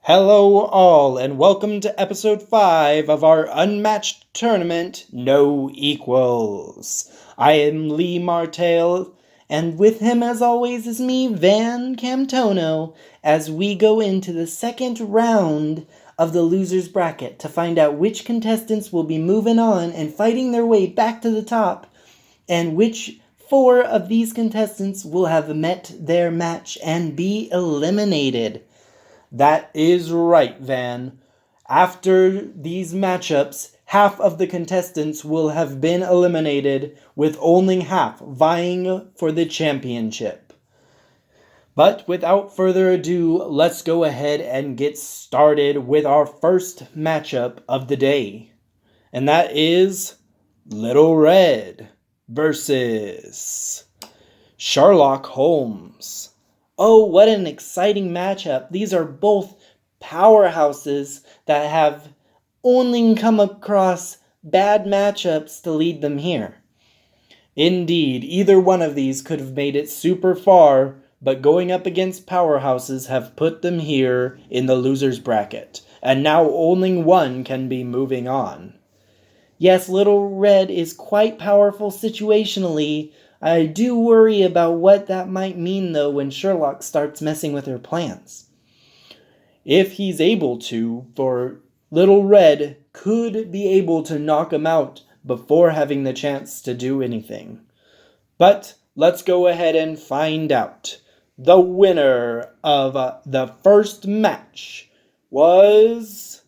Hello all, and welcome to episode 5 of our Unmatched tournament, No Equals. I am Lee Martell, and with him as always is me, Van Camtono, as we go into the second round of the loser's bracket to find out which contestants will be moving on and fighting their way back to the top, and which 4 of these contestants will have met their match and be eliminated. That is right, Van. After these matchups, half of the contestants will have been eliminated, with only half vying for the championship. But without further ado, let's go ahead and get started with our first matchup of the day. And that is Little Red versus Sherlock Holmes. Oh, what an exciting matchup. These are both powerhouses that have only come across bad matchups to lead them here. Indeed, either one of these could have made it super far, but going up against powerhouses have put them here in the loser's bracket, and now only one can be moving on. Yes, Little Red is quite powerful situationally. I do worry about what that might mean, though, when Sherlock starts messing with her plans. If he's able to, for Little Red could be able to knock him out before having the chance to do anything. But let's go ahead and find out. The winner of the first match was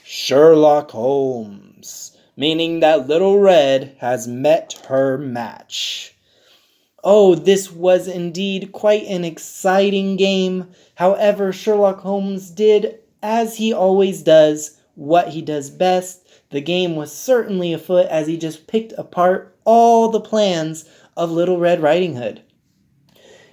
Sherlock Holmes, meaning that Little Red has met her match. Oh, this was indeed quite an exciting game. However, Sherlock Holmes did, as he always does, what he does best. The game was certainly afoot as he just picked apart all the plans of Little Red Riding Hood.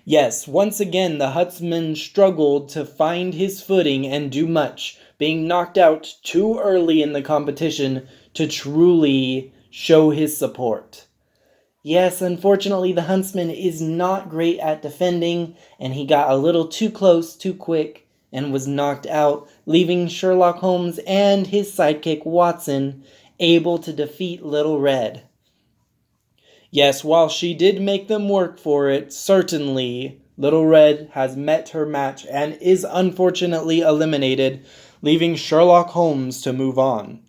Yes, once again the Huntsman struggled to find his footing and do much, being knocked out too early in the competition to truly show his support. Yes, unfortunately the Huntsman is not great at defending, and he got a little too close too quick and was knocked out, leaving Sherlock Holmes and his sidekick Watson able to defeat Little Red. Yes, while she did make them work for it, certainly Little Red has met her match and is unfortunately eliminated, leaving Sherlock Holmes to move on.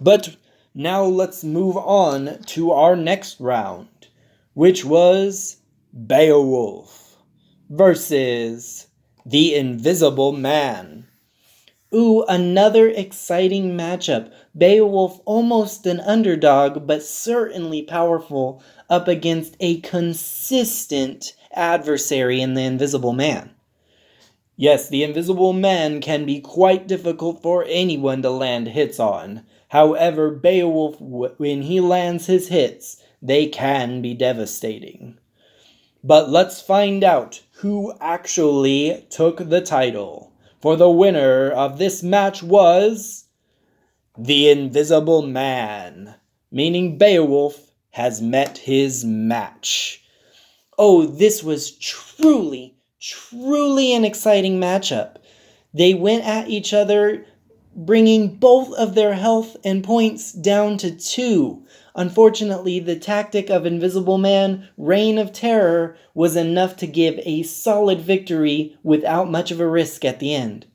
But now let's move on to our next round, which was Beowulf versus the Invisible Man. Ooh, another exciting matchup. Beowulf almost an underdog, but certainly powerful up against a consistent adversary in the Invisible Man. Yes, the Invisible Man can be quite difficult for anyone to land hits on. However, Beowulf, when he lands his hits, they can be devastating. But let's find out who actually took the title. For the winner of this match was the Invisible Man, meaning Beowulf has met his match. Oh, this was truly an exciting matchup. They went at each other, bringing both of their health and points down to 2. Unfortunately, the tactic of Invisible Man, Reign of Terror, was enough to give a solid victory without much of a risk at the end.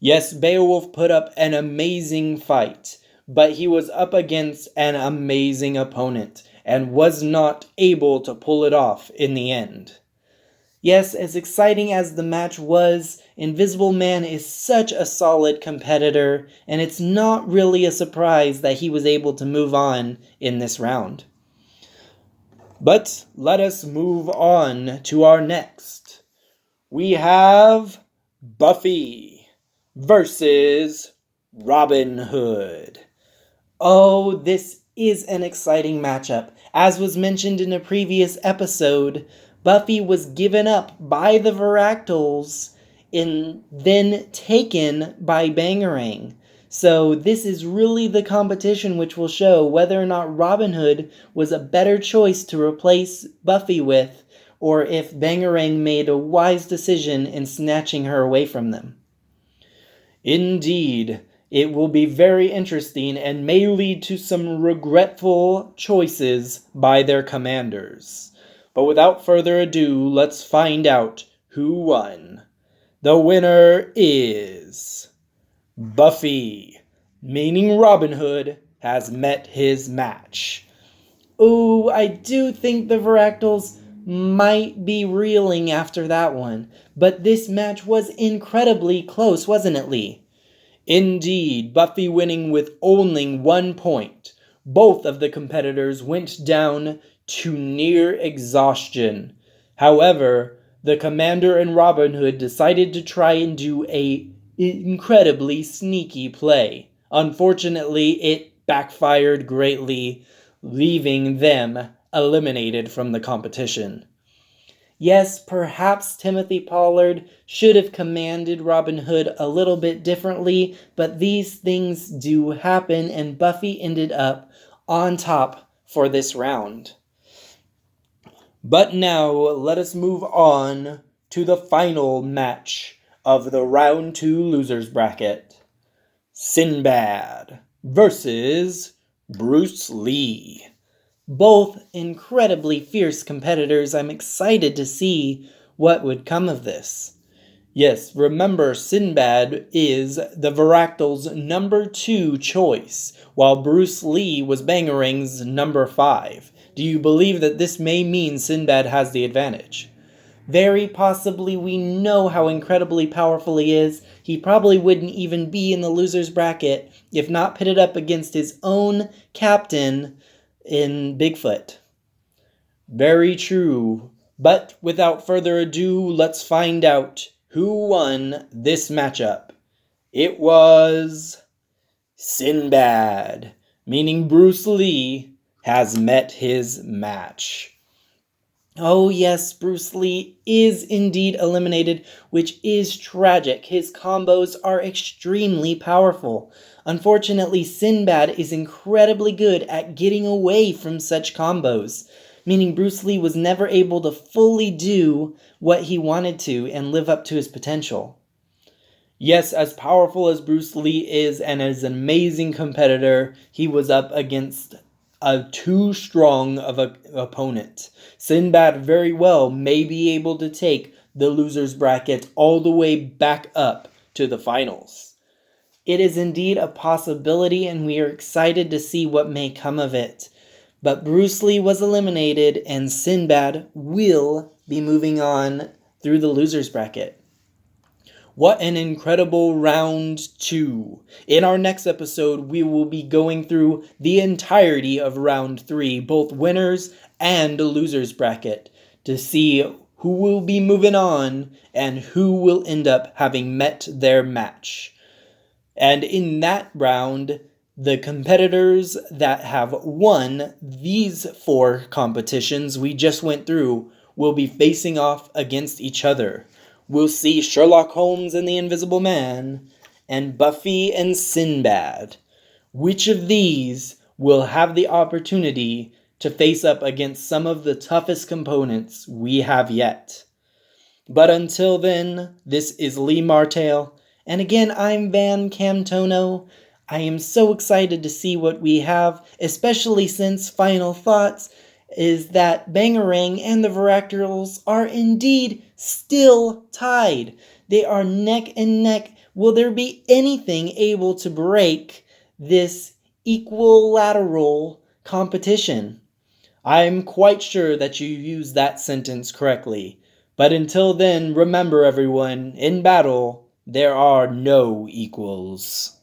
Yes, Beowulf put up an amazing fight, but he was up against an amazing opponent and was not able to pull it off in the end. Yes, as exciting as the match was, Invisible Man is such a solid competitor, and it's not really a surprise that he was able to move on in this round. But let us move on to our next. We have Buffy versus Robin Hood. Oh, this is an exciting matchup. As was mentioned in a previous episode, Buffy was given up by the Varactals and then taken by Bangarang. So this is really the competition which will show whether or not Robin Hood was a better choice to replace Buffy with, or if Bangarang made a wise decision in snatching her away from them. Indeed, it will be very interesting and may lead to some regretful choices by their commanders. But without further ado, let's find out who won. The winner is Buffy, meaning Robin Hood has met his match. Ooh, I do think the Varactals might be reeling after that one, but this match was incredibly close, wasn't it, Lee? Indeed, Buffy winning with only 1 point. Both of the competitors went down to near exhaustion. However, the Commander and Robin Hood decided to try and do a incredibly sneaky play. Unfortunately, it backfired greatly, leaving them eliminated from the competition. Yes, perhaps Timothy Pollard should have commanded Robin Hood a little bit differently, but these things do happen, and Buffy ended up on top for this round. But now, let us move on to the final match of the round 2 losers bracket. Sinbad versus Bruce Lee. Both incredibly fierce competitors. I'm excited to see what would come of this. Yes, remember, Sinbad is the Varactals' number 2 choice, while Bruce Lee was Bangarang's number 5. Do you believe that this may mean Sinbad has the advantage? Very possibly. We know how incredibly powerful he is. He probably wouldn't even be in the loser's bracket if not pitted up against his own captain in Bigfoot. Very true. But without further ado, let's find out who won this matchup. It was Sinbad, meaning Bruce Lee has met his match. Oh yes, Bruce Lee is indeed eliminated, which is tragic. His combos are extremely powerful. Unfortunately, Sinbad is incredibly good at getting away from such combos, meaning Bruce Lee was never able to fully do what he wanted to and live up to his potential. Yes, as powerful as Bruce Lee is and as an amazing competitor, he was up against too strong of an opponent. Sinbad very well may be able to take the loser's bracket all the way back up to the finals. It is indeed a possibility, and we are excited to see what may come of it. But Bruce Lee was eliminated, and Sinbad will be moving on through the loser's bracket. What an incredible round 2. In our next episode, we will be going through the entirety of round 3, both winners and losers bracket, to see who will be moving on and who will end up having met their match. And in that round, the competitors that have won these 4 competitions we just went through will be facing off against each other. We'll see Sherlock Holmes and the Invisible Man, and Buffy and Sinbad. Which of these will have the opportunity to face up against some of the toughest components we have yet? But until then, this is Lee Martell, and again, I'm Van Camtono. I am so excited to see what we have, especially since Final Thoughts is that Bangarang and the Varactals are indeed still tied. They are neck and neck. Will there be anything able to break this equilateral competition? I'm quite sure that you used that sentence correctly. But until then, remember everyone, in battle, there are no equals.